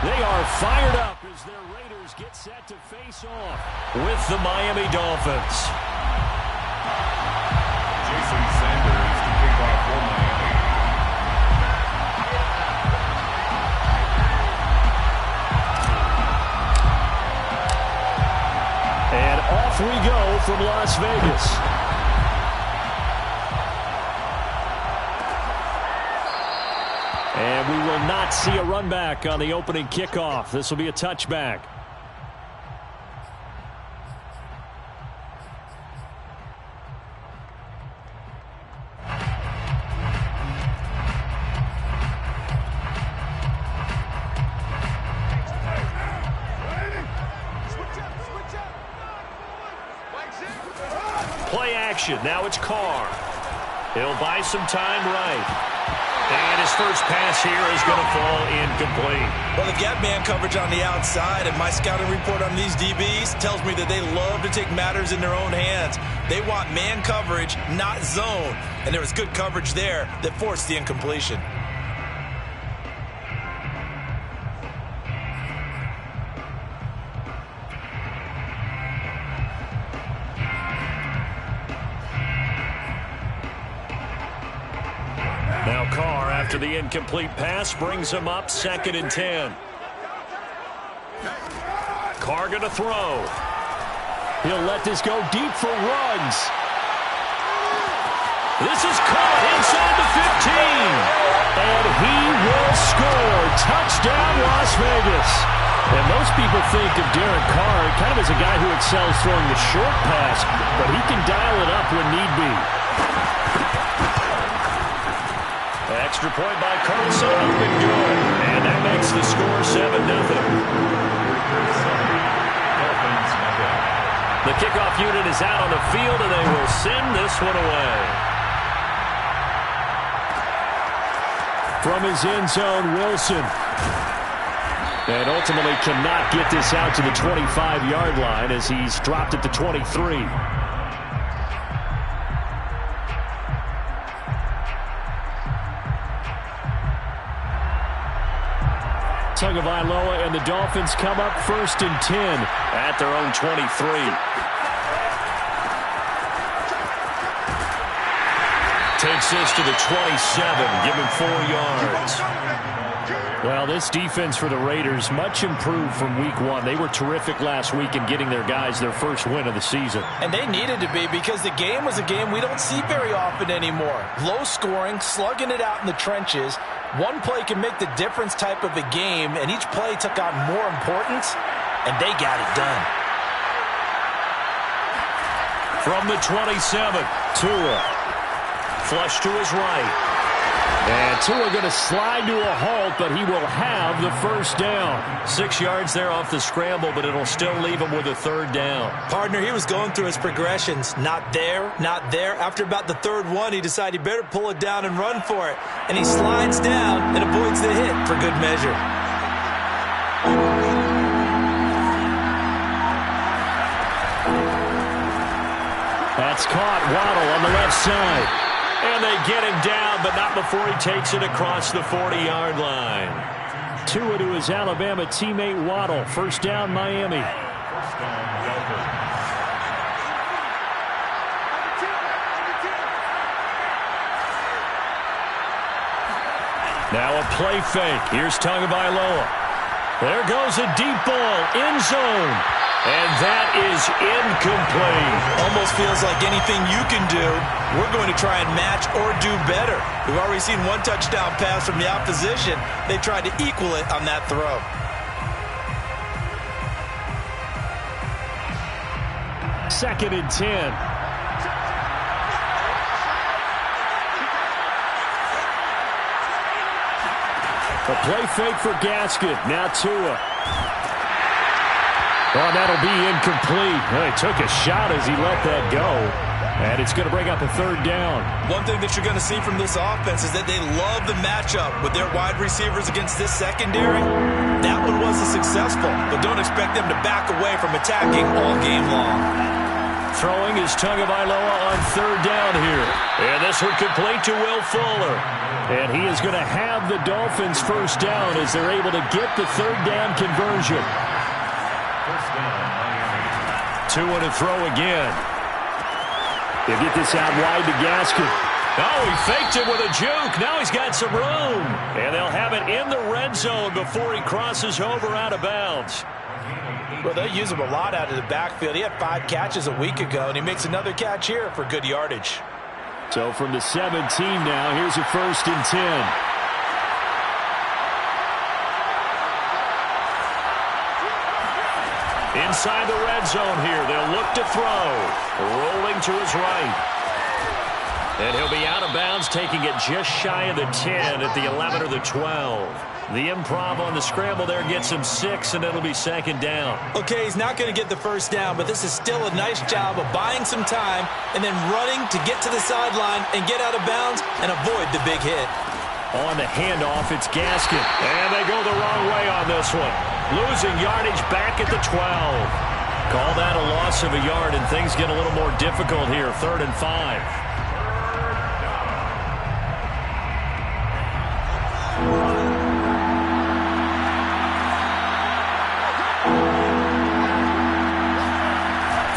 They are fired up as their Raiders get set to face off with the Miami Dolphins. Jason Sanders to kick off for Miami. And off we go from Las Vegas. And we will not see a run back on the opening kickoff. This will be a touchback. Play action. Now it's Carr. He'll buy some time right. And his first pass here is going to fall incomplete. Well, they've got man coverage on the outside, and my scouting report on these DBs tells me that they love to take matters in their own hands. They want man coverage, not zone. And there was good coverage there that forced the incompletion. Now Carr, after the incomplete pass, brings him up 2nd and 10. Carr going to throw. He'll let this go deep for Ruggs. This is caught inside the 15. And he will score. Touchdown, Las Vegas. And most people think of Derek Carr kind of as a guy who excels throwing the short pass, but he can dial it up when need be. Extra point by Carlson, up and good. And that makes the score 7-0. The kickoff unit is out on the field, and they will send this one away. From his end zone, Wilson. And ultimately cannot get this out to the 25-yard line as he's dropped at the 23. Tagovailoa and the Dolphins come up 1st and 10 at their own 23. Takes this to the 27, give him 4 yards. Well, this defense for the Raiders, much improved from week 1. They were terrific last week in getting their guys their first win of the season. And they needed to be, because the game was a game we don't see very often anymore. Low scoring, slugging it out in the trenches. One play can make the difference type of a game, and each play took on more importance, and they got it done. From the 27, Tua. Flush to his right. And Tua going to slide to a halt, but he will have the first down. 6 yards there off the scramble, but it'll still leave him with a 3rd down. Partner, he was going through his progressions. Not there, not there. After about the 3rd one, he decided he better pull it down and run for it. And he slides down and avoids the hit for good measure. That's caught. Waddle on the left side. And they get him down, but not before he takes it across the 40-yard line. Tua to his Alabama teammate Waddle. First down, Miami. Now a play fake. Here's Tagovailoa. There goes a deep ball, end zone. And that is incomplete. Almost feels like anything you can do, we're going to try and match or do better. We've already seen one touchdown pass from the opposition. They tried to equal it on that throw. Second and 10. A play fake for Gaskin. Now Tua. Oh, that'll be incomplete. Well, he took a shot as he let that go. And it's going to bring up a 3rd down. One thing that you're going to see from this offense is that they love the matchup with their wide receivers against this secondary. That one wasn't successful, but don't expect them to back away from attacking all game long. Throwing is Tagovailoa on third down here. And this one complete to Will Fuller. And he is going to have the Dolphins first down as they're able to get the third down conversion. First down, Miami. 2 and a throw again. They'll get this out wide to Gaskin. Oh, he faked it with a juke. Now he's got some room. And they'll have it in the red zone before he crosses over out of bounds. Well, they use him a lot out of the backfield. He had 5 catches a week ago, and he makes another catch here for good yardage. So from the 17 now, here's a 1st and 10. Inside the red zone here. They'll look to throw. Rolling to his right. And he'll be out of bounds, taking it just shy of the 10 at the 11 or the 12. The improv on the scramble there gets him 6, and it'll be 2nd down. Okay, he's not going to get the first down, but this is still a nice job of buying some time and then running to get to the sideline and get out of bounds and avoid the big hit. On the handoff, it's Gaskin. And they go the wrong way on this one. Losing yardage back at the 12. Call that a loss of a yard, and things get a little more difficult here. 3rd and 5.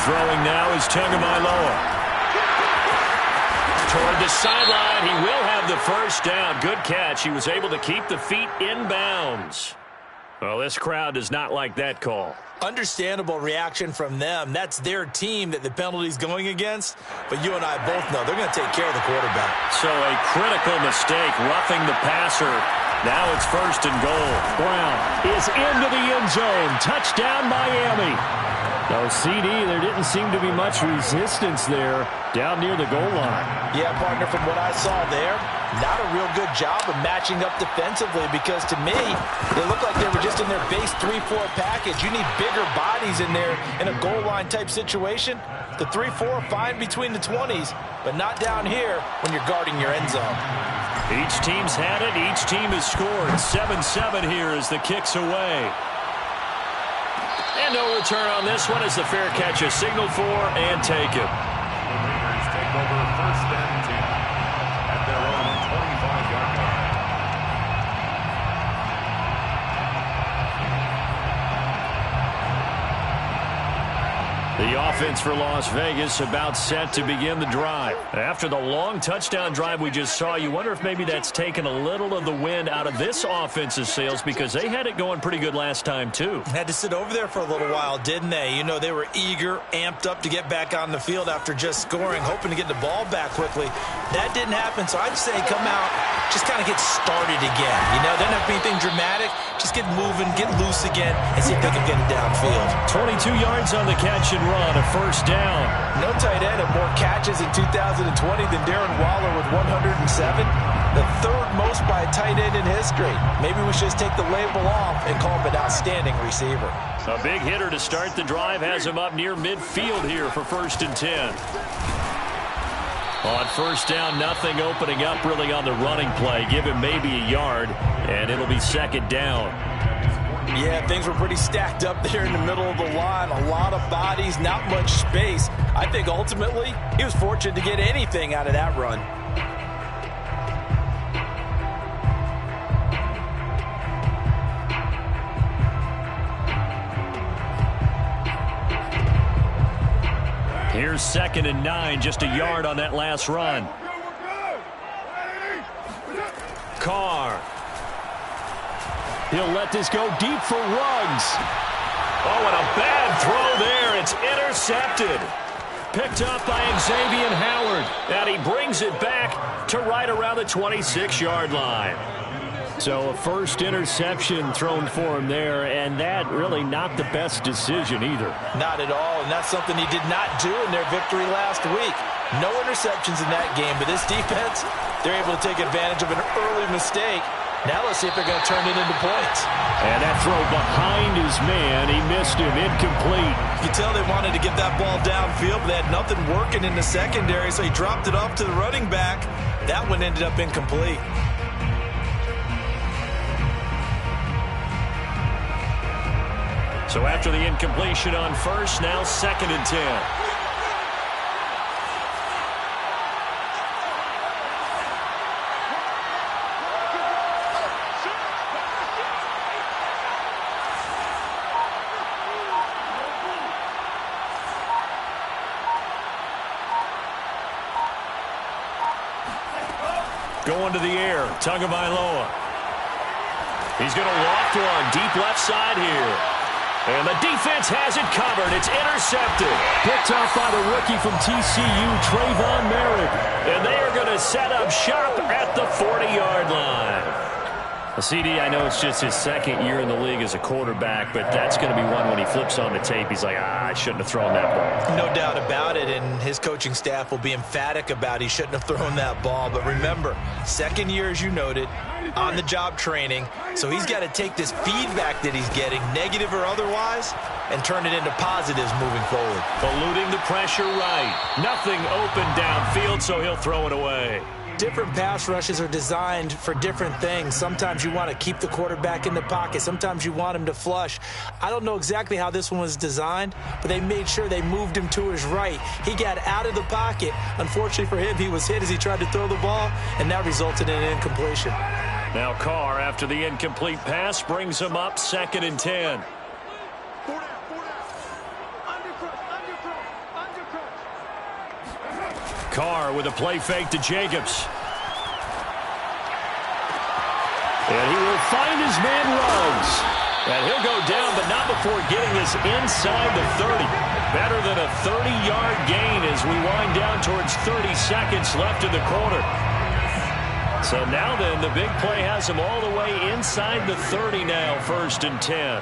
Throwing now is Tagovailoa. Toward the sideline, he will have the first down. Good catch. He was able to keep the feet in bounds. Well, this crowd does not like that call. Understandable reaction from them. That's their team that the penalty's going against. But you and I both know they're going to take care of the quarterback. So a critical mistake, roughing the passer. Now it's 1st and goal. Brown is into the end zone. Touchdown, Miami. No, CD, there didn't seem to be much resistance there down near the goal line. Yeah, partner, from what I saw there, not a real good job of matching up defensively because to me, they look like they were just in their base 3-4 package. You need bigger bodies in there in a goal line type situation. The 3-4 fine between the 20s, but not down here when you're guarding your end zone. Each team's had it. Each team has scored. 7-7 here as the kick's away. And no return on this one as the fair catch is signaled for and taken. The Raiders take over 1st and 10 at their own 25-yard line. The offense for Las Vegas about set to begin the drive. After the long touchdown drive we just saw, you wonder if maybe that's taken a little of the wind out of this offense's sails because they had it going pretty good last time too. Had to sit over there for a little while, didn't they? You know, they were eager, amped up to get back on the field after just scoring, hoping to get the ball back quickly. That didn't happen, so I'd say come out, just kind of get started again. You know, doesn't have to be anything dramatic. Just get moving, get loose again, and see if they can get it downfield. 22 yards on the catch and run, a 1st down. No tight end had more catches in 2020 than Darren Waller with 107. The 3rd most by a tight end in history. Maybe we should just take the label off and call him an outstanding receiver. A big hitter to start the drive has him up near midfield here for 1st and 10. On 1st down, nothing opening up really on the running play. Give him maybe a yard, and it'll be 2nd down. Yeah, things were pretty stacked up there in the middle of the line. A lot of bodies, not much space. I think ultimately he was fortunate to get anything out of that run. Here's 2nd and 9, just a yard on that last run. Carr. He'll let this go deep for Ruggs. Oh, and a bad throw there. It's intercepted. Picked up by Xavier Howard. And he brings it back to right around the 26-yard line. So a first interception thrown for him there, and that really not the best decision either. Not at all, and that's something he did not do in their victory last week. No interceptions in that game, but this defense, they're able to take advantage of an early mistake. Now let's see if they're going to turn it into points. And that throw behind his man, he missed him, incomplete. You can tell they wanted to get that ball downfield, but they had nothing working in the secondary, so he dropped it off to the running back. That one ended up incomplete. So after the incompletion on 1st, now 2nd and 10. Going to the air. Tagovailoa. He's going to loft one deep left side here. And the defense has it covered. It's intercepted. Picked off by the rookie from TCU, Trayvon Merrick. And they are going to set up shop at the 40-yard line. CD, I know it's just his second year in the league as a quarterback, but that's going to be one when he flips on the tape. He's like, I shouldn't have thrown that ball. No doubt about it, and his coaching staff will be emphatic about he shouldn't have thrown that ball. But remember, second year, as you noted, on-the-job training, so he's got to take this feedback that he's getting, negative or otherwise, and turn it into positives moving forward. Eluding the pressure right. Nothing open downfield, so he'll throw it away. Different pass rushes are designed for different things. Sometimes you want to keep the quarterback in the pocket. Sometimes you want him to flush. I don't know exactly how this one was designed, but they made sure they moved him to his right. He got out of the pocket. Unfortunately for him, he was hit as he tried to throw the ball, and that resulted in an incompletion. Now Carr, after the incomplete pass, brings him up 2nd and 10. Carr with a play fake to Jacobs. And he will find his man Ruggs. And he'll go down, but not before getting us inside the 30. Better than a 30-yard gain as we wind down towards 30 seconds left in the quarter. So now then, the big play has him all the way inside the 30 now, 1st and 10.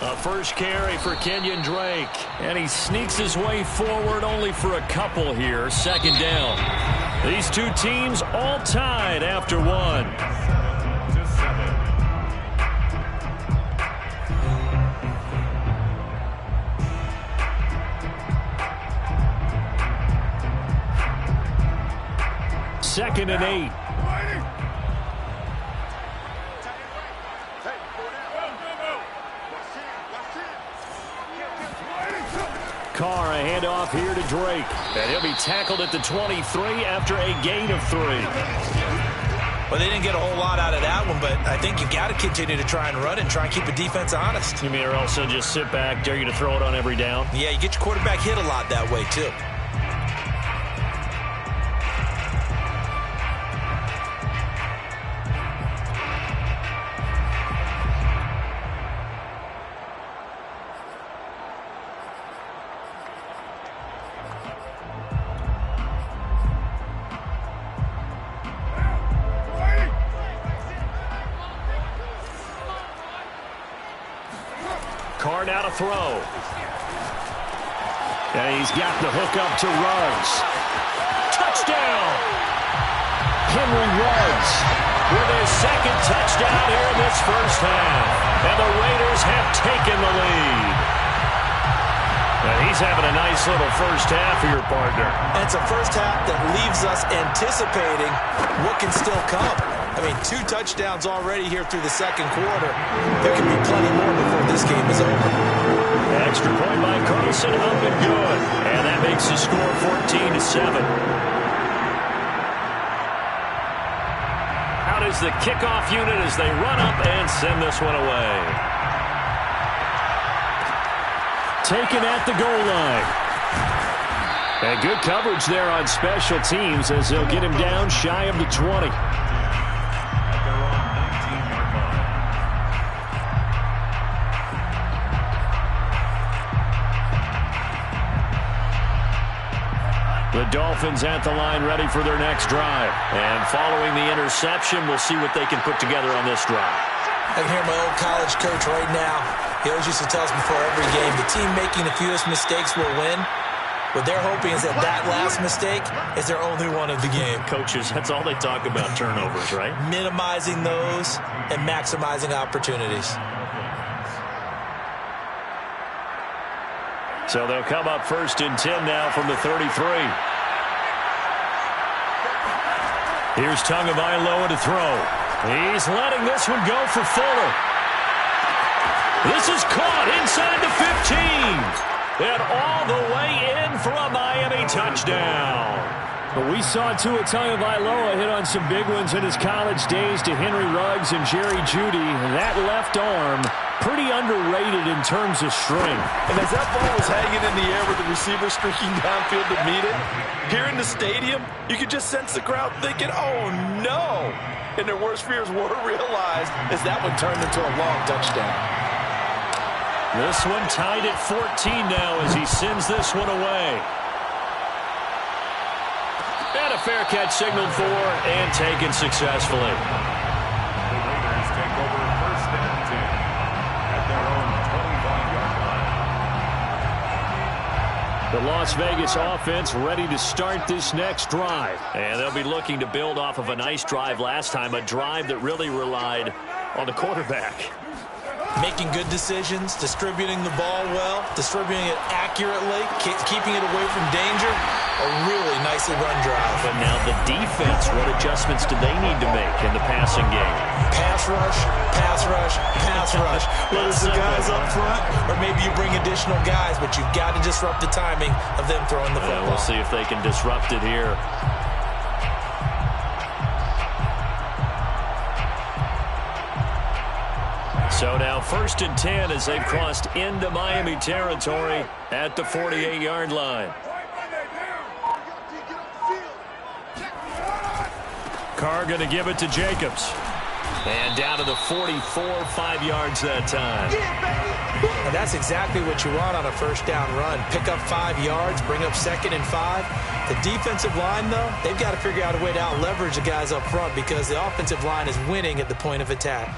A first carry for Kenyon Drake. And he sneaks his way forward only for a couple here. 2nd down. These two teams all tied after one. Second and 8. Carr, a handoff here to Drake. And he'll be tackled at the 23 after a gain of 3. Well, they didn't get a whole lot out of that one, but I think you got to continue to try and run and try and keep the defense honest. You mean or also just sit back, dare you to throw it on every down? Yeah, you get your quarterback hit a lot that way, too. Carr now to throw. And he's got the hook up to Ruggs. Touchdown! Henry Ruggs with his 2nd touchdown here in this first half. And the Raiders have taken the lead. And he's having a nice little first half for your partner. And it's a first half that leaves us anticipating what can still come. I mean, 2 touchdowns already here through the 2nd quarter. There can be plenty more before this game is over. Extra point by Carlson, up and good. And that makes the score 14-7. Out is the kickoff unit as they run up and send this one away. Taken at the goal line. And good coverage there on special teams as they'll get him down shy of the 20. The Dolphins at the line ready for their next drive. And following the interception, we'll see what they can put together on this drive. I can hear my old college coach right now. He always used to tell us before every game, the team making the fewest mistakes will win. What they're hoping is that that last mistake is their only one of the game. Coaches, that's all they talk about, turnovers, right? Minimizing those and maximizing opportunities. So they'll come up 1st and 10 now from the 33. Here's Tagovailoa to throw. He's letting this one go for Fuller. This is caught inside the 15. And all the way in for a Miami touchdown. But we saw Tua Tagovailoa hit on some big ones in his college days to Henry Ruggs and Jerry Jeudy. That left arm, pretty underrated in terms of strength. And as that ball was hanging in the air with the receiver streaking downfield to meet it, here in the stadium, you could just sense the crowd thinking, oh no! And their worst fears were realized as that one turned into a long touchdown. This one tied at 14 now as he sends this one away. And a fair catch signaled for and taken successfully. The Raiders take over first and 10 at their own 25-yard line. The Las Vegas offense ready to start this next drive. And they'll be looking to build off of a nice drive last time, a drive that really relied on the quarterback. Making good decisions, distributing the ball well, distributing it accurately, keeping it away from danger. A really nicely run drive. But now the defense, what adjustments do they need to make in the passing game? Pass rush, pass rush, pass rush. Whether it's the guys up front or maybe you bring additional guys, but you've got to disrupt the timing of them throwing the football. We'll see if they can disrupt it here. So now 1st and 10 as they've crossed into Miami territory at the 48-yard line. Carr going to give it to Jacobs. And down to the 44, 5 yards that time. And that's exactly what you want on a first down run. Pick up 5 yards, bring up 2nd and 5. The defensive line, though, they've got to figure out a way to out-leverage the guys up front because the offensive line is winning at the point of attack.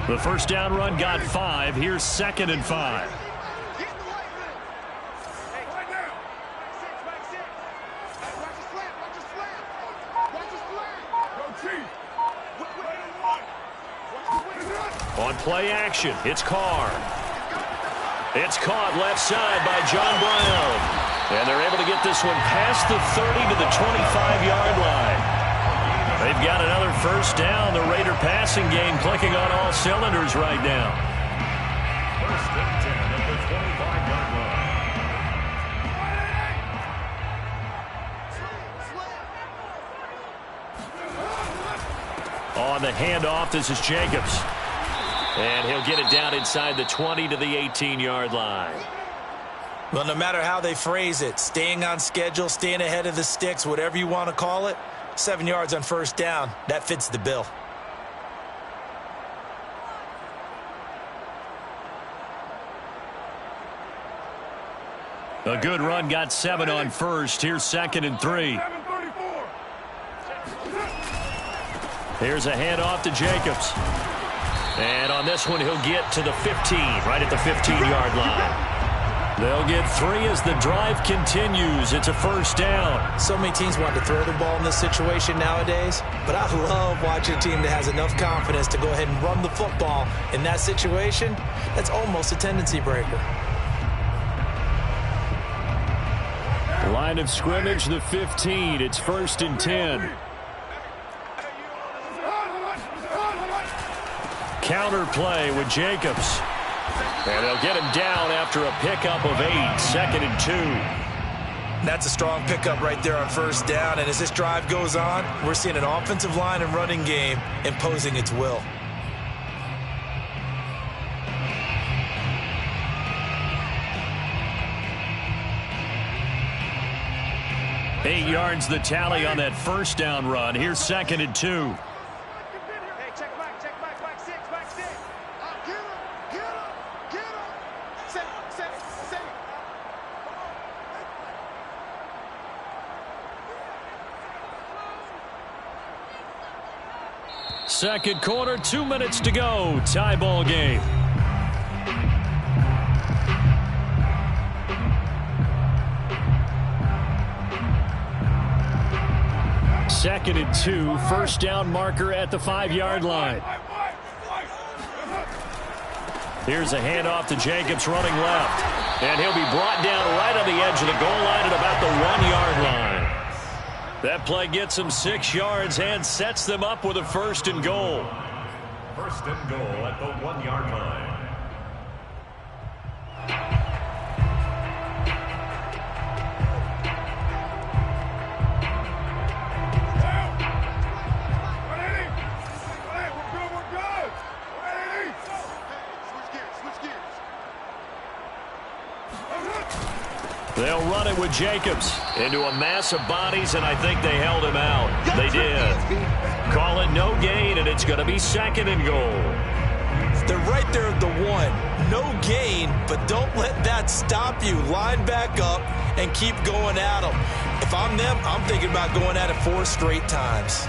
The first down run got 5. Here's 2nd and 5. On play action, it's Carr. It's caught left side by John Brown. And they're able to get this one past the 30 to the 25-yard line. They've got another first down. The Raider passing game clicking on all cylinders right now. First and 10 at the 25-yard line. On the handoff, this is Jacobs. And he'll get it down inside the 20 to the 18-yard line. Well, no matter how they phrase it, staying on schedule, staying ahead of the sticks, whatever you want to call it, 7 yards on first down, that fits the bill. A good run, got 7 on first. Here's 2nd and 3. Here's a handoff to Jacobs. And on this one, he'll get to the 15, right at the 15-yard line. They'll get 3 as the drive continues. It's a first down. So many teams want to throw the ball in this situation nowadays, but I love watching a team that has enough confidence to go ahead and run the football. In that situation, that's almost a tendency breaker. Line of scrimmage, the 15. It's 1st and 10. Counter play with Jacobs. And they'll get him down after a pickup of 8. 2nd and 2. That's a strong pickup right there on first down. And as this drive goes on, we're seeing an offensive line and running game imposing its will. Eight yards the tally on that first down run. Here's 2nd and 2. Second quarter, 2 minutes to go. Tie ball game. Second and 2, first down marker at the 5-yard line. Here's a handoff to Jacobs running left. And he'll be brought down right on the edge of the goal line at about the 1-yard line. That play gets them 6 yards and sets them up with a 1st and goal. 1st and goal at the 1-yard line. They'll run it with Jacobs into a mass of bodies, and I think they held him out. They did. Call it no gain, and it's going to be 2nd and goal. They're right there at the 1. No gain, but don't let that stop you. Line back up and keep going at them. If I'm them, I'm thinking about going at it 4 straight times.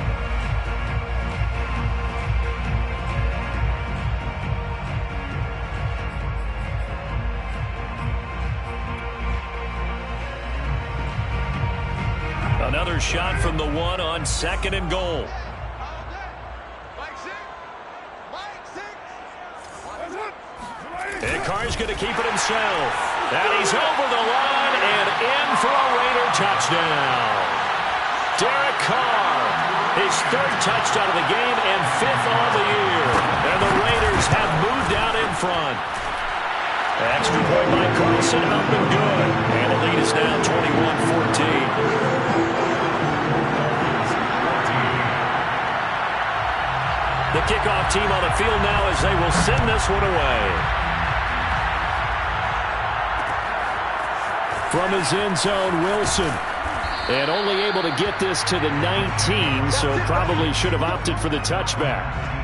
Another shot from the 1 on 2nd and goal. And Carr's going to keep it himself. And he's over the line and in for a Raider touchdown. Derek Carr, his 3rd touchdown of the game and 5th on the year. And the Raiders have moved out in front. Extra point by Carlson, up and good. And the lead is now 21-14. The kickoff team on the field now as they will send this one away. From his end zone, Wilson. And only able to get this to the 19, so probably should have opted for the touchback.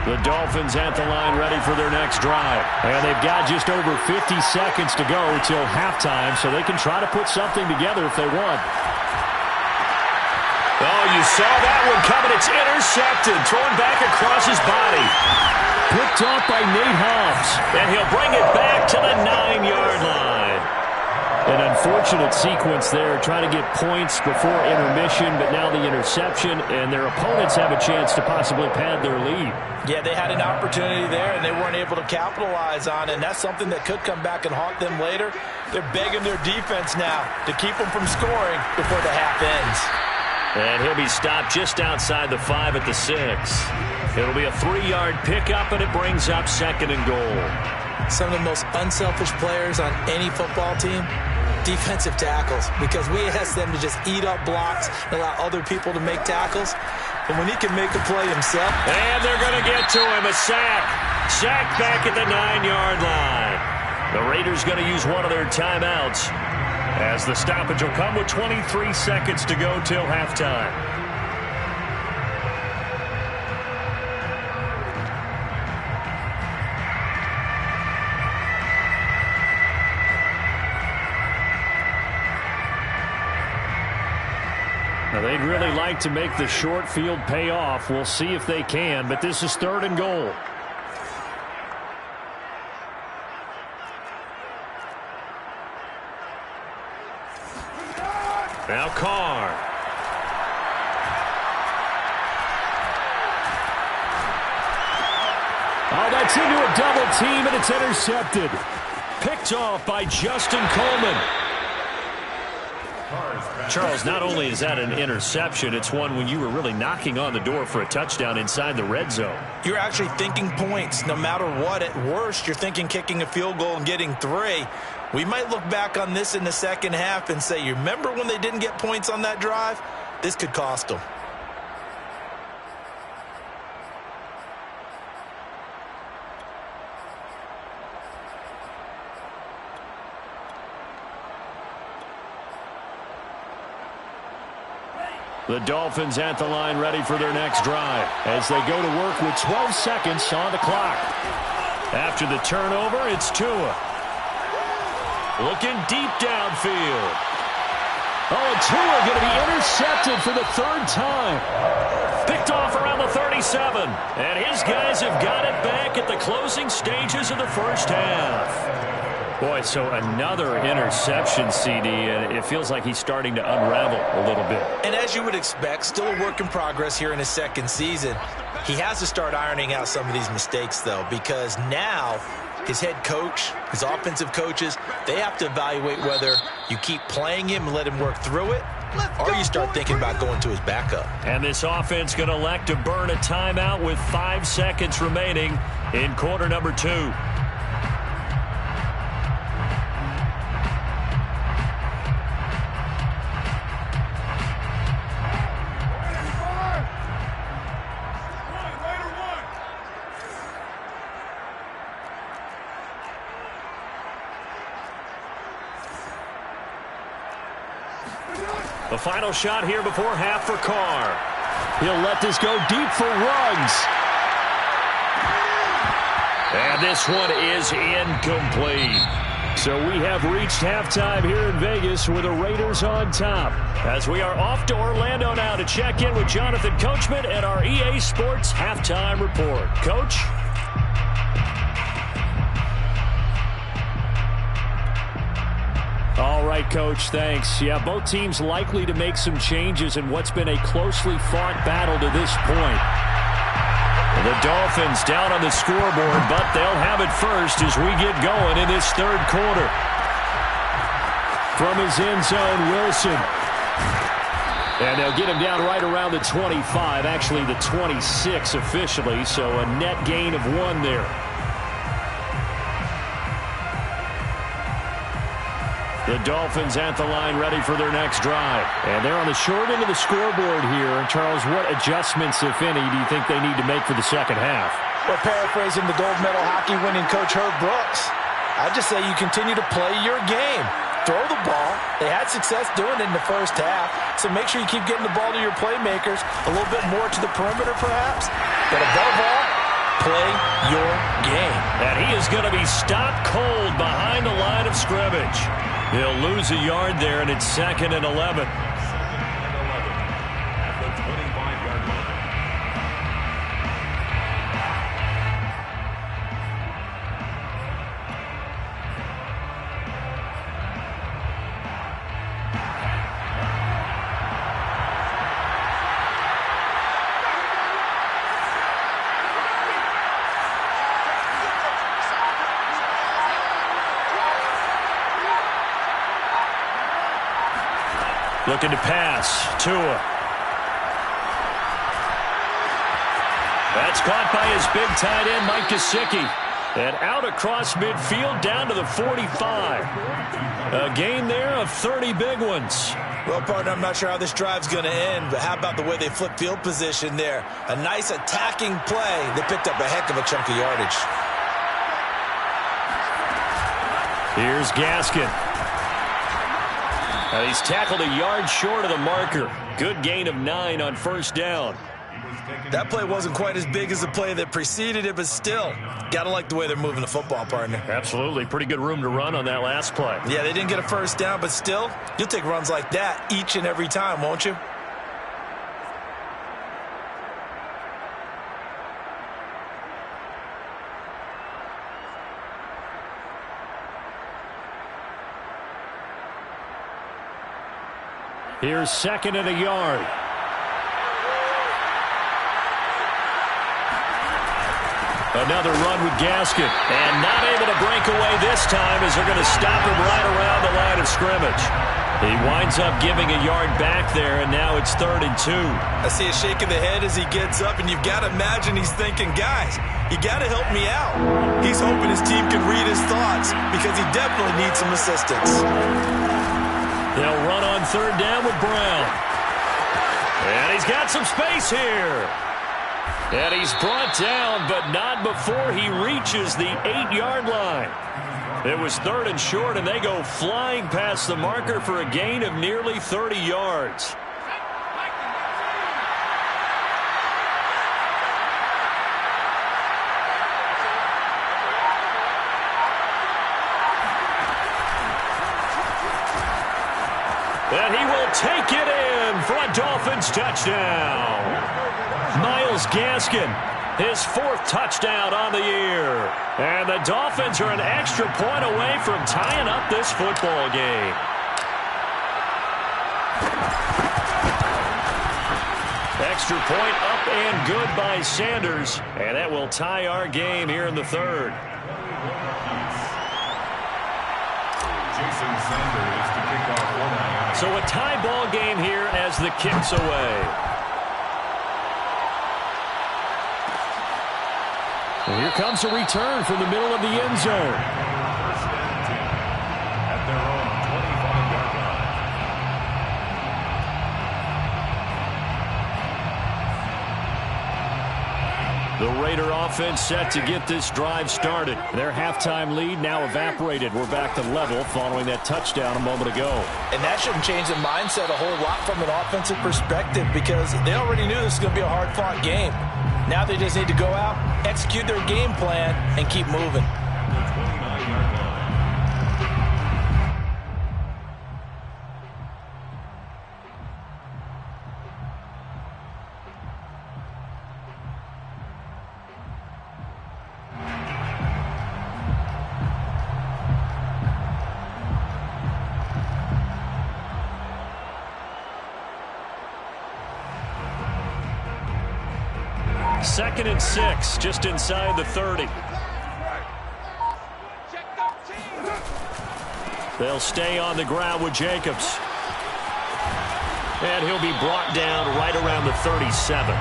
The Dolphins at the line ready for their next drive. And they've got just over 50 seconds to go till halftime, so they can try to put something together if they want. Oh, you saw that one coming. It's intercepted. Thrown back across his body. Picked off by Nate Hobbs. And he'll bring it back to the 9-yard line. An unfortunate sequence there, trying to get points before intermission, but now the interception, and their opponents have a chance to possibly pad their lead. Yeah, they had an opportunity there, and they weren't able to capitalize on it, and that's something that could come back and haunt them later. They're begging their defense now to keep them from scoring before the half ends. And he'll be stopped just outside the 5 at the 6. It'll be a 3-yard pickup, and it brings up 2nd and goal. Some of the most unselfish players on any football team, defensive tackles, because we ask them to just eat up blocks and allow other people to make tackles. And when he can make a play himself. And they're going to get to him. A sack. Sack back at the 9-yard line. The Raiders going to use one of their timeouts as the stoppage will come with 23 seconds to go till halftime. Now, they'd really like to make the short field pay off. We'll see if they can, but this is 3rd and goal. Now Carr. Oh, that's into a double team, and it's intercepted. Picked off by Justin Coleman. Charles, not only is that an interception, it's one when you were really knocking on the door for a touchdown inside the red zone. You're actually thinking points no matter what. At worst, you're thinking kicking a field goal and getting 3. We might look back on this in the second half and say, you remember when they didn't get points on that drive? This could cost them. The Dolphins at the line ready for their next drive as they go to work with 12 seconds on the clock. After the turnover, it's Tua. Looking deep downfield. Oh, and Tua going to be intercepted for the third time. Picked off around the 37. And his guys have got it back at the closing stages of the first half. Boy, so another interception, CD, and it feels like he's starting to unravel a little bit. And as you would expect, still a work in progress here in his second season. He has to start ironing out some of these mistakes, though, because now his head coach, his offensive coaches, they have to evaluate whether you keep playing him and let him work through it, or you start thinking about going to his backup. And this offense going to elect to burn a timeout with 5 seconds remaining in quarter number 2. The final shot here before half for Carr. He'll let this go deep for Ruggs. And this one is incomplete. So we have reached halftime here in Vegas with the Raiders on top. As we are off to Orlando now to check in with Jonathan Coachman and our EA Sports Halftime Report. Coach? All right, Coach, thanks. Yeah, both teams likely to make some changes in what's been a closely fought battle to this point. The Dolphins down on the scoreboard, but they'll have it first as we get going in this third quarter. From his end zone, Wilson. And they'll get him down right around the 25, actually the 26 officially, so a net gain of 1 there. The Dolphins at the line ready for their next drive. And they're on the short end of the scoreboard here. And Charles, what adjustments, if any, do you think they need to make for the second half? Well, paraphrasing the gold medal hockey winning coach Herb Brooks, I just say you continue to play your game. Throw the ball. They had success doing it in the first half. So make sure you keep getting the ball to your playmakers. A little bit more to the perimeter, perhaps. But above all, play your game. And he is going to be stopped cold behind the line of scrimmage. He'll lose a yard there, and it's 2nd and 11. At the 25-yard line. Looking to pass. Tua. That's caught by his big tight end, Mike Gesicki. And out across midfield down to the 45. A gain there of 30 big ones. Well, partner, I'm not sure how this drive's going to end, but how about the way they flip field position there? A nice attacking play. They picked up a heck of a chunk of yardage. Here's Gaskin. He's tackled a yard short of the marker. Good gain of 9 on first down. That play wasn't quite as big as the play that preceded it, but still, got to like the way they're moving the football, partner. Absolutely. Pretty good room to run on that last play. Yeah, they didn't get a first down, but still, you'll take runs like that each and every time, won't you? Here's 2nd and a yard. Another run with Gaskin. And not able to break away this time as they're going to stop him right around the line of scrimmage. He winds up giving a yard back there, and now it's 3rd and 2. I see a shake of the head as he gets up, and you've got to imagine he's thinking, guys, you got to help me out. He's hoping his team can read his thoughts because he definitely needs some assistance. They'll run on 3rd down with Brown. And he's got some space here. And he's brought down, but not before he reaches the 8-yard line. It was 3rd and short, and they go flying past the marker for a gain of nearly 30 yards. And he will take it in for a Dolphins touchdown. Myles Gaskin, his 4th touchdown on the year. And the Dolphins are an extra point away from tying up this football game. Extra point up and good by Sanders. And that will tie our game here in the 3rd. So a tie ball game here as the kick's away. And here comes a return from the middle of the end zone. First and 10 at their own 25-yard line. The Raider offense set to get this drive started. Their halftime lead now evaporated. We're back to level following that touchdown a moment ago. And that shouldn't change the mindset a whole lot from an offensive perspective because they already knew this was going to be a hard-fought game. Now they just need to go out, execute their game plan, and keep moving. Second and 6, just inside the 30. They'll stay on the ground with Jacobs. And he'll be brought down right around the 37.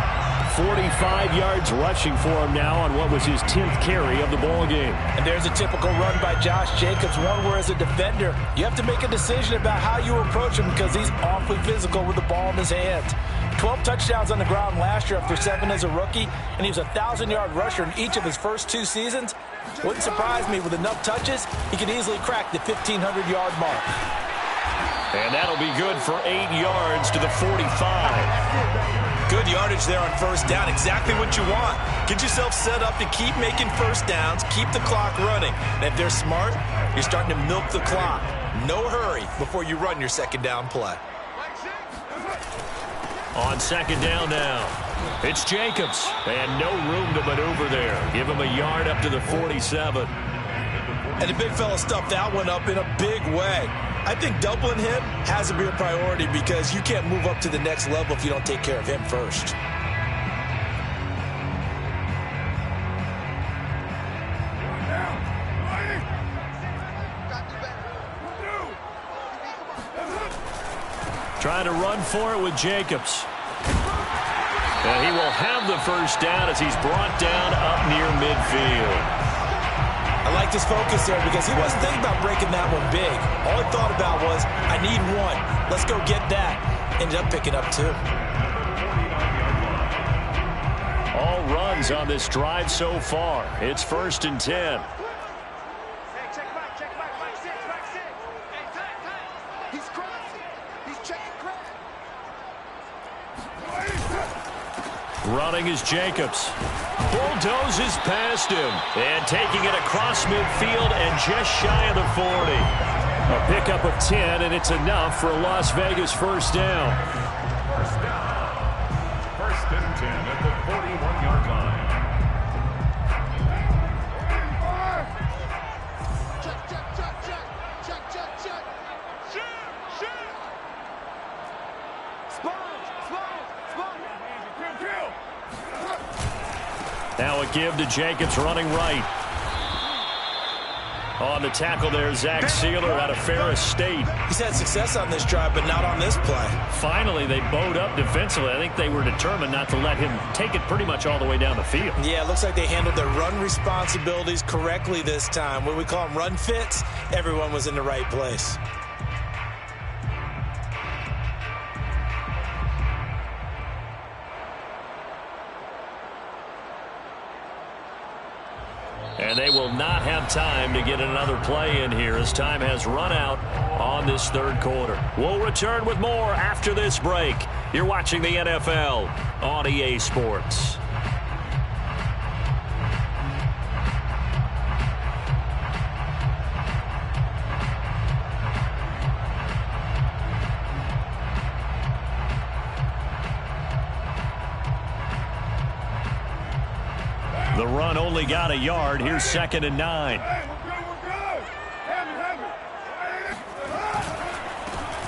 45 yards rushing for him now on what was his 10th carry of the ball game. And there's a typical run by Josh Jacobs, one where as a defender, you have to make a decision about how you approach him because he's awfully physical with the ball in his hands. 12 touchdowns on the ground last year after 7 as a rookie, and he was a 1,000-yard rusher in each of his first 2 seasons. Wouldn't surprise me, with enough touches, he could easily crack the 1,500-yard mark. And that'll be good for 8 yards to the 45. Good yardage there on first down, exactly what you want. Get yourself set up to keep making first downs, keep the clock running. And if they're smart, you're starting to milk the clock. No hurry before you run your second down play. On second down now, it's Jacobs, and no room to maneuver there. Give him a yard up to the 47. And the big fella stuffed that one up in a big way. I think doubling him has to be a priority because you can't move up to the next level if you don't take care of him first. Trying to run for it with Jacobs. And he will have the first down as he's brought down up near midfield. I like his focus there because he wasn't thinking about breaking that one big. All he thought about was, I need one. Let's go get that. Ended up picking up 2. All runs on this drive so far. It's 1st and 10. Running is Jacobs. Bulldozes past him. And taking it across midfield and just shy of the 40. A pickup of 10, and it's enough for a Las Vegas first down. First down. 1st and 10 at the 41-yard line. Now a give to Jacobs running right. On the tackle there, Zach Sealer out of Ferris State. He's had success on this drive, but not on this play. Finally, they bowed up defensively. I think they were determined not to let him take it pretty much all the way down the field. Yeah, it looks like they handled their run responsibilities correctly this time. What we call them run fits, everyone was in the right place. And they will not have time to get another play in here as time has run out on this 3rd quarter. We'll return with more after this break. You're watching the NFL on EA Sports. run only got a yard. Here's 2nd and 9.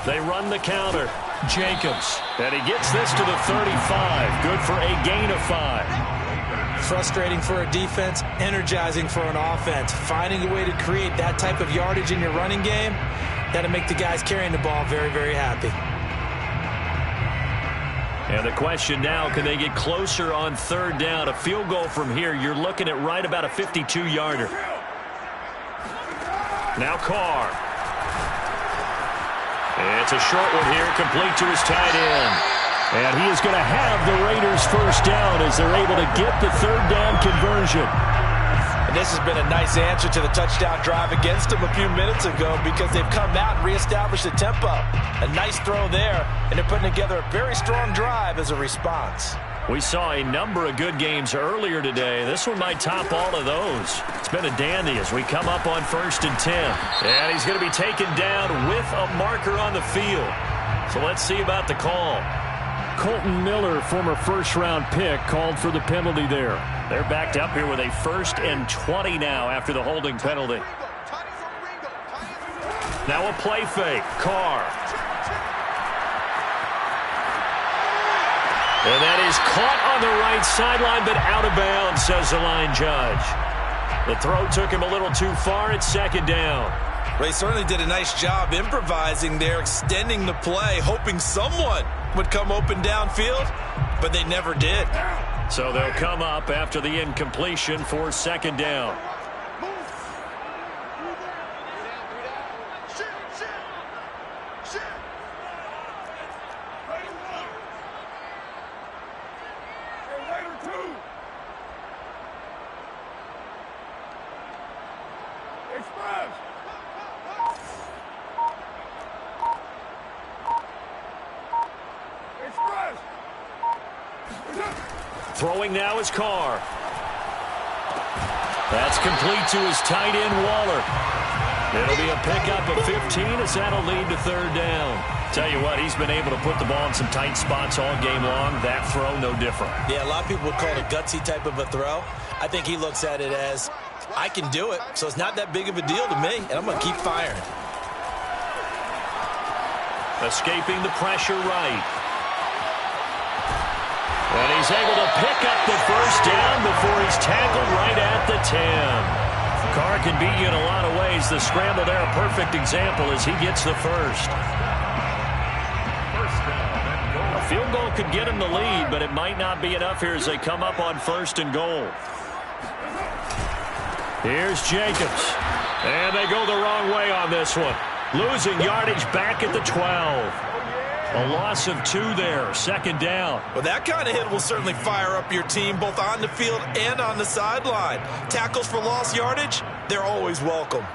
They run the counter. Jacobs. And he gets this to the 35. Good for a gain of 5. Frustrating for a defense, energizing for an offense. Finding a way to create that type of yardage in your running game, got to make the guys carrying the ball very, very happy. And the question now, can they get closer on 3rd down? A field goal from here, you're looking at right about a 52-yarder. Now Carr. It's a short one here, complete to his tight end. And he is going to have the Raiders first down as they're able to get the 3rd down conversion. And this has been a nice answer to the touchdown drive against them a few minutes ago because they've come out and reestablished the tempo. A nice throw there, and they're putting together a very strong drive as a response. We saw a number of good games earlier today. This one might top all of those. It's been a dandy as we come up on 1st and 10. And he's going to be taken down with a marker on the field. So let's see about the call. Colton Miller, former first-round pick, called for the penalty there. They're backed up here with a 1st and 20 now after the holding penalty. Now a play fake. Carr. And that is caught on the right sideline, but out of bounds, says the line judge. The throw took him a little too far. It's 2nd down. Ray certainly did a nice job improvising there, extending the play, hoping someone would come open downfield, but they never did. So they'll come up after the incompletion for 2nd down. Throwing now is Carr. That's complete to his tight end, Waller. It'll be a pickup of 15 as that'll lead to 3rd down. Tell you what, he's been able to put the ball in some tight spots all game long. That throw, no different. Yeah, a lot of people would call it a gutsy type of a throw. I think he looks at it as, I can do it, so it's not that big of a deal to me, and I'm going to keep firing. Escaping the pressure right. And he's able to pick up the first down before he's tackled right at the 10. Carr can beat you in a lot of ways. The scramble there, a perfect example as he gets the first. A field goal could get him the lead, but it might not be enough here as they come up on 1st and goal. Here's Jacobs. And they go the wrong way on this one. Losing yardage back at the 12. A loss of 2 there, 2nd down. Well, that kind of hit will certainly fire up your team both on the field and on the sideline. Tackles for lost yardage, they're always welcome.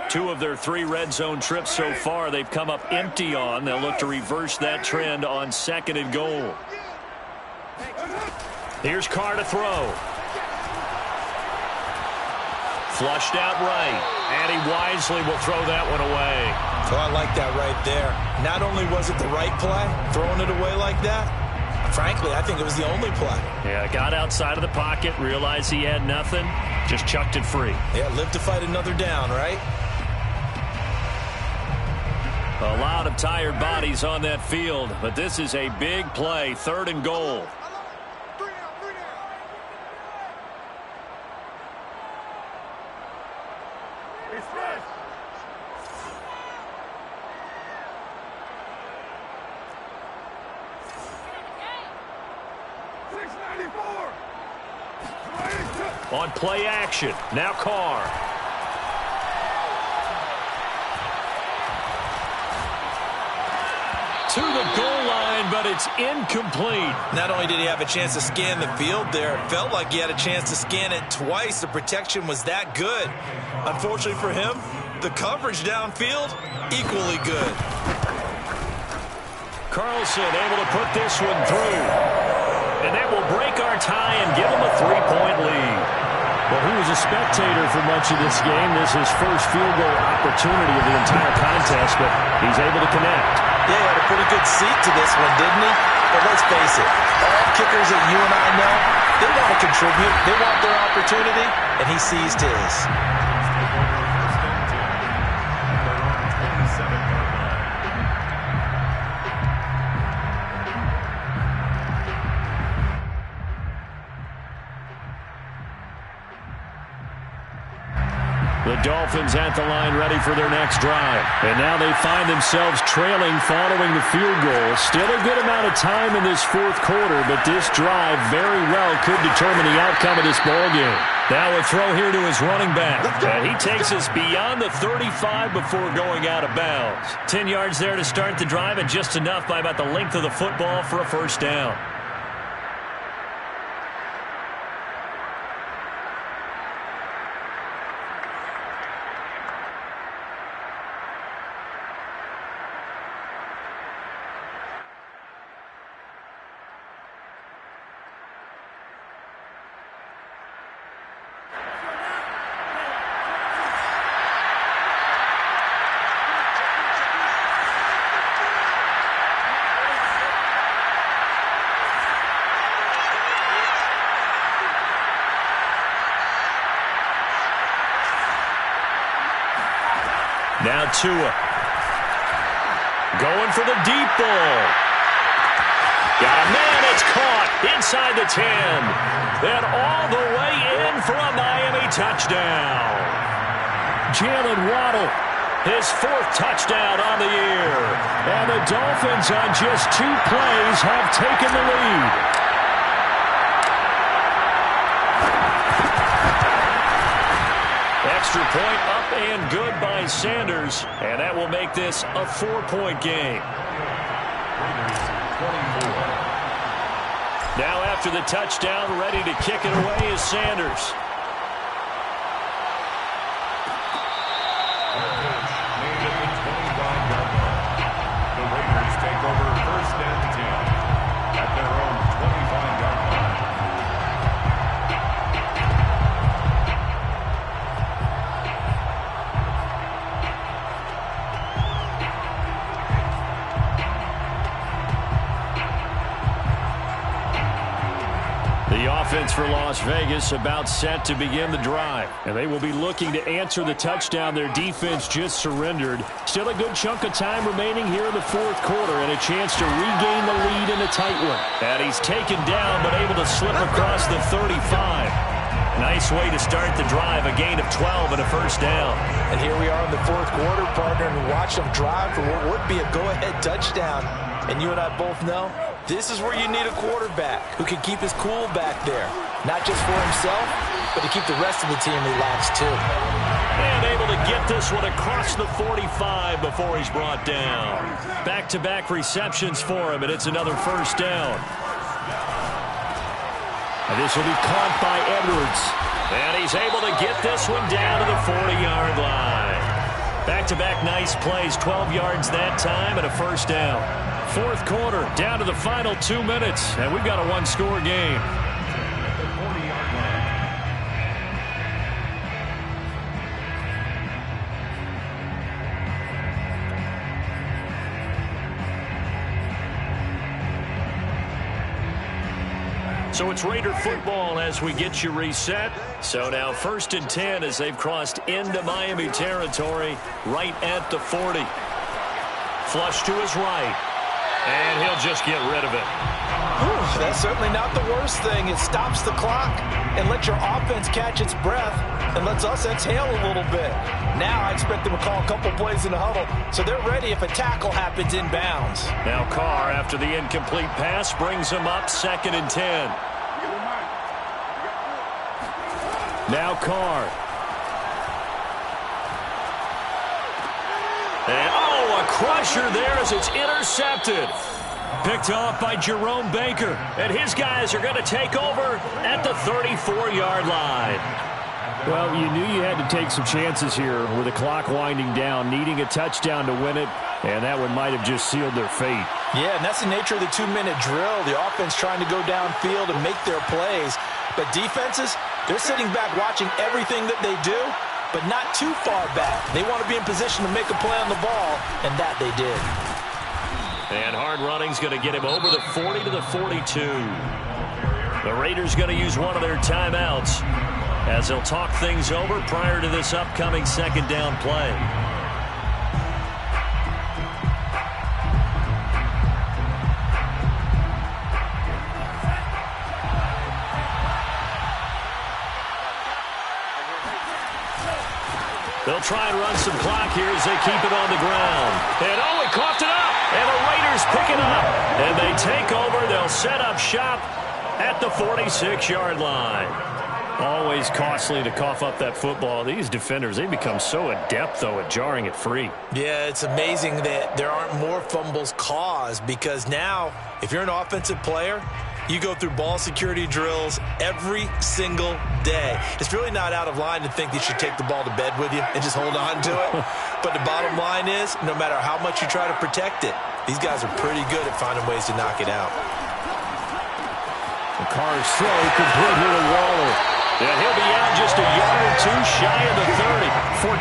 Two of their 3 red zone trips so far, they've come up empty on. They'll look to reverse that trend on 2nd and goal. Here's Carr to throw. Flushed out right. And he wisely will throw that one away. Oh, I like that right there. Not only was it the right play, throwing it away like that, frankly, I think it was the only play. Yeah, got outside of the pocket, realized he had nothing, just chucked it free. Yeah, live to fight another down, right? A lot of tired bodies on that field, but this is a big play, 3rd and goal. On play action, now Carr. To the goal line, but it's incomplete. Not only did he have a chance to scan the field there, it felt like he had a chance to scan it twice. The protection was that good. Unfortunately for him, the coverage downfield, equally good. Carlson able to put this one through. And that will break our tie and give him a 3-point lead. Well, he was a spectator for much of this game. This is his first field goal opportunity of the entire contest, but he's able to connect. Yeah, he had a pretty good seat to this one, didn't he? but let's face it, all kickers that you and I know, they want to contribute, they want their opportunity, and he seized his. The Dolphins at the line ready for their next drive. And now they find themselves trailing following the field goal. Still a good amount of time in this fourth quarter, but this drive very well could determine the outcome of this ballgame. Now a throw here to his running back. And he takes us beyond the 35 before going out of bounds. 10 yards there to start the drive, and just enough by about the length of the football for a first down. Now Tua. Going for the deep ball. Got a man, it's caught inside the 10. And all the way in for a Miami touchdown. Jalen Waddle, his fourth touchdown on the year. And the Dolphins on just 2 plays have taken the lead. Extra point up and good by Sanders, and that will make this a 4-point game. Now after the touchdown, ready to kick it away is Sanders. The Raiders take over first and 10 at their own 25-yard line. The offense for Las Vegas about set to begin the drive. And they will be looking to answer the touchdown their defense just surrendered. Still a good chunk of time remaining here in the fourth quarter and a chance to regain the lead in a tight one. And he's taken down but able to slip across the 35. Nice way to start the drive, a gain of 12 and a first down. And here we are in the fourth quarter, partner, and watch them drive for what would be a go-ahead touchdown. And you and I both know this is where you need a quarterback who can keep his cool back there. Not just for himself, but to keep the rest of the team relaxed too. And able to get this one across the 45 before he's brought down. Back-to-back receptions for him, and it's another first down. And this will be caught by Edwards. And he's able to get this one down to the 40-yard line. Back-to-back nice plays, 12 yards that time, and a first down. Fourth quarter, down to the final 2 minutes, and we've got a one-score game. So it's Raider football as we get you reset. So now first and 10 as they've crossed into Miami territory right at the 40. Flush to his right. And he'll just get rid of it. Ooh, that's certainly not the worst thing. It stops the clock and lets your offense catch its breath and lets us exhale a little bit. Now I expect them to call a couple plays in the huddle, so they're ready if a tackle happens inbounds. Now Carr, after the incomplete pass, brings him up second and 10. Now Carr. And, a crusher there as it's intercepted. Picked off by Jerome Baker. And his guys are going to take over at the 34-yard line. Well, you knew you had to take some chances here with the clock winding down, needing a touchdown to win it, and that one might have just sealed their fate. Yeah, and that's the nature of the 2-minute drill. The offense trying to go downfield and make their plays. But defenses, they're sitting back watching everything that they do, but not too far back. They want to be in position to make a play on the ball, and that they did. And hard running's going to get him over the 40 to the 42. The Raiders going to use one of their timeouts as they'll talk things over prior to this upcoming second down play. They'll try and run some clock here as they keep it on the ground. And he coughed it up. And the Raiders pick it up. And they take over. They'll set up shop at the 46-yard line. Always costly to cough up that football. These defenders, they become so adept, though, at jarring it free. Yeah, it's amazing that there aren't more fumbles caused, because now, if you're an offensive player, you go through ball security drills every single day. It's really not out of line to think that you should take the ball to bed with you and just hold on to it. But the bottom line is, no matter how much you try to protect it, these guys are pretty good at finding ways to knock it out. The Carr's throw complete here to Waller. And he'll be out just a yard or two shy of the 30.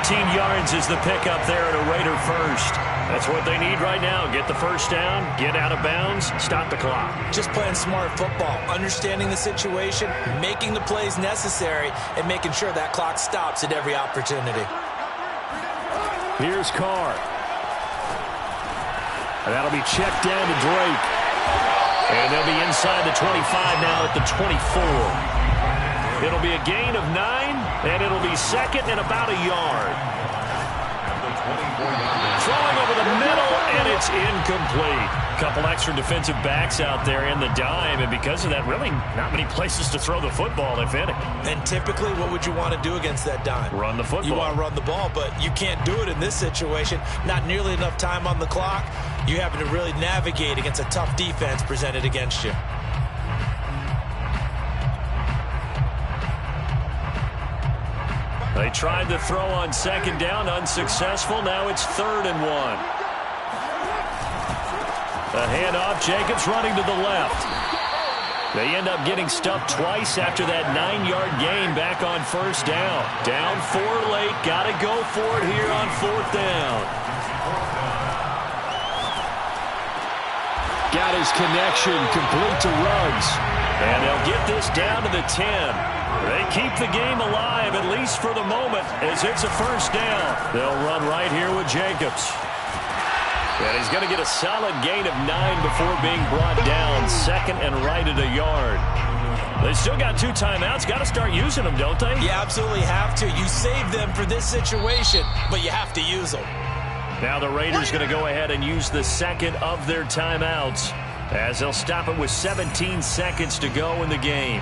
14 yards is the pickup there at a Raider first. That's what they need right now. Get the first down, get out of bounds, stop the clock. Just playing smart football, understanding the situation, making the plays necessary, and making sure that clock stops at every opportunity. Here's Carr. And that'll be checked down to Drake. And they'll be inside the 25 now at the 24. It'll be a gain of 9, and it'll be second and about a yard. Throwing over the middle, and it's incomplete. Couple extra defensive backs out there in the dime, and because of that, really not many places to throw the football, if any. And typically, what would you want to do against that dime? Run the football. You want to run the ball, but you can't do it in this situation. Not nearly enough time on the clock. You having to really navigate against a tough defense presented against you. They tried to throw on second down, unsuccessful. Now it's 3rd and 1. A handoff, Jacobs running to the left. They end up getting stuffed twice after that 9-yard gain back on first down. Down 4 late, got to go for it here on 4th down. Got his connection complete to Ruggs. And they'll get this down to the 10. They keep the game alive, at least for the moment, as it's a first down. They'll run right here with Jacobs. And he's going to get a solid gain of 9 before being brought down. Second and right at a yard. They still got 2 timeouts. Got to start using them, don't they? You absolutely have to. You save them for this situation, but you have to use them. Now the Raiders going to go ahead and use the second of their timeouts, as they'll stop it with 17 seconds to go in the game.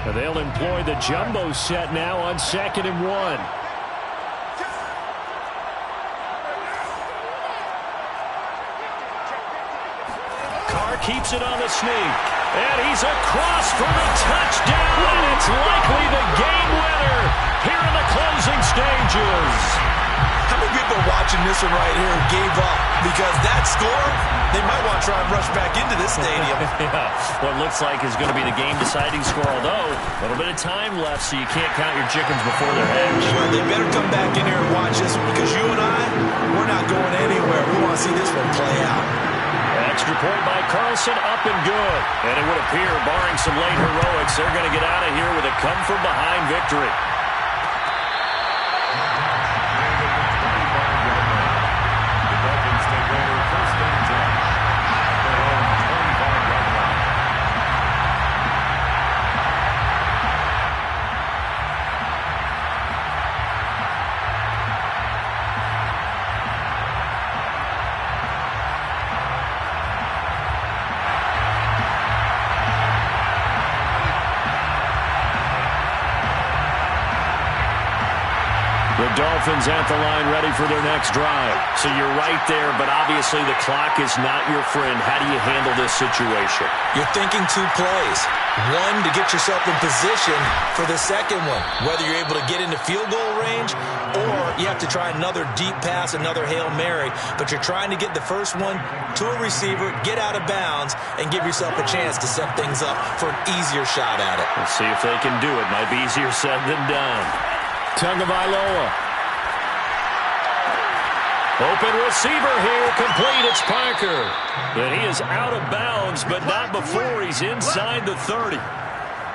And they'll employ the jumbo set now on 2nd and 1. Carr keeps it on the sneak. And he's across for the touchdown. And it's likely the game winner here in the closing stages. How many people watching this one right here gave up? Because that score, they might want to try and rush back into this stadium. Yeah, what looks like is going to be the game-deciding score, although a little bit of time left, so you can't count your chickens before they're hatched. Well, they better come back in here and watch this one, because you and I, we're not going anywhere. We want to see this one play out. Extra point by Carlson, up and good. And it would appear, barring some late heroics, they're going to get out of here with a come-from-behind victory. Dolphins at the line ready for their next drive. So you're right there, but obviously the clock is not your friend. How do you handle this situation? You're thinking 2 plays. One, to get yourself in position for the second one, whether you're able to get into field goal range or you have to try another deep pass, another Hail Mary, but you're trying to get the first one to a receiver, get out of bounds, and give yourself a chance to set things up for an easier shot at it. Let's see if they can do it. Might be easier said than done. Tagovailoa. Open receiver here, complete, it's Parker. And he is out of bounds, but not before he's inside the 30.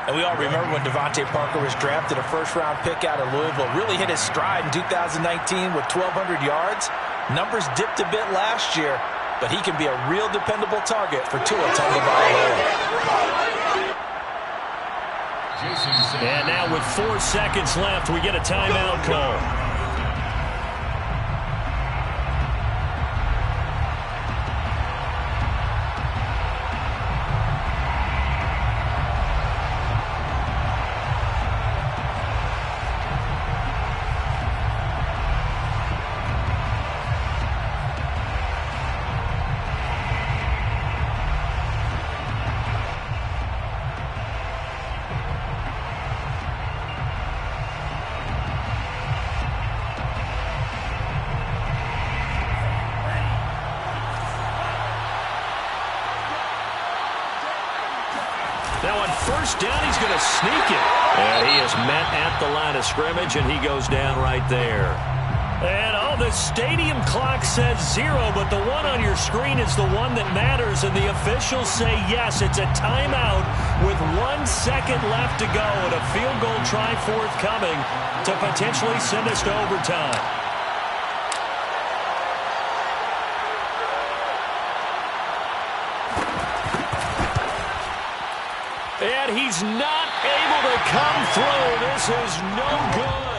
And we all remember when Devontae Parker was drafted, a first-round pick out of Louisville, really hit his stride in 2019 with 1,200 yards. Numbers dipped a bit last year, but he can be a real dependable target for Tua Tagovailoa. And now with 4 seconds left, we get a timeout call. Now on first down, he's going to sneak it. And he is met at the line of scrimmage, and he goes down right there. And, the stadium clock says 0, but the one on your screen is the one that matters, and the officials say yes, it's a timeout with 1 second left to go, and a field goal try forthcoming to potentially send us to overtime. And he's not able to come through. This is no good.